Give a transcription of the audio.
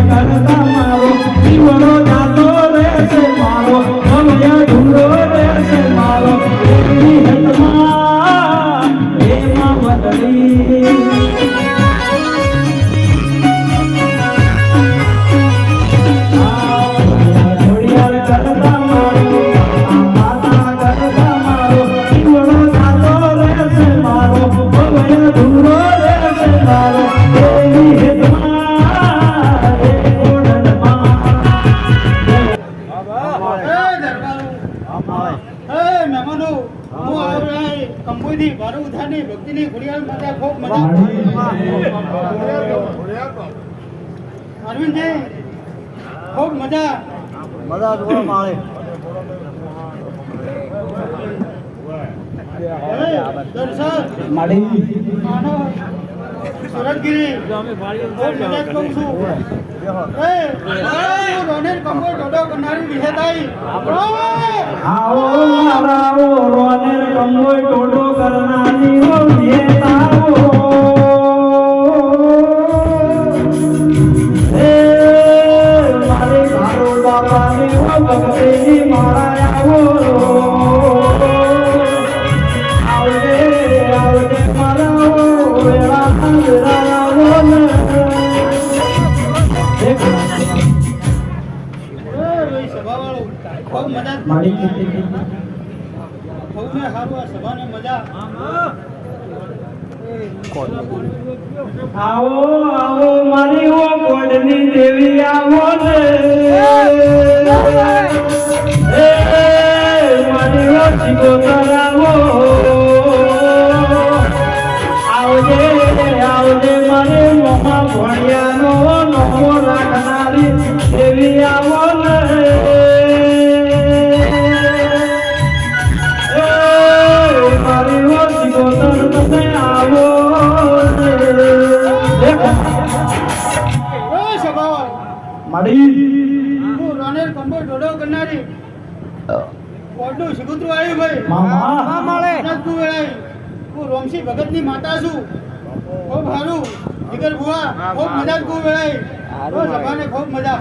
કરતા મારો જીવનો જાતો રહેશે મારો ભવ્ય ઢૂંઢો રહેશે મારો એની હેતમાં એમાં બદલી કંબોઈની ભારું ઉધારની ભક્તિની ઘોડિયાળ માતા ખૂબ મજા અરવિંદજી ખૂબ મજા જોવા મળે સુરતગીરી ખૂબ મજા કહું છું રોનેર કંબોઈ ડોડો કરનારી વિહેતાઈ આવો મારાઓ રોનેર કંબોઈ ડોડો કરનારી ઓ વિહેતાઓ એ મારે મારો બાપાને ઓ ભગતેજી મારા આવો આવડે આવડે મારા ઓ વેળા આવો ને ખૂબ મજા મારી ખૂબ ને સારું આ સભાને મજા આવો આવો મારી ઓ ગોડની દેવી આવો ને મારી ઓ જીગોતર આવો આવજે આવજે મારે મોમાં ભણિયાનો નમો રાખનારી દેવી આવો ને મારી ઓ જીગોતર તમે આવો મારી હું રોનેર કંબોઈ ડોડો કરનારી કોડનું શિગુત્રું આવ્યું ભાઈ મામા મળે વેળાઈ હું રોમસી ભગતની માતા છું ખૂબ સારું જીગર બુઆ ખૂબ મજા જ વેળાઈ સભાને ખૂબ મજા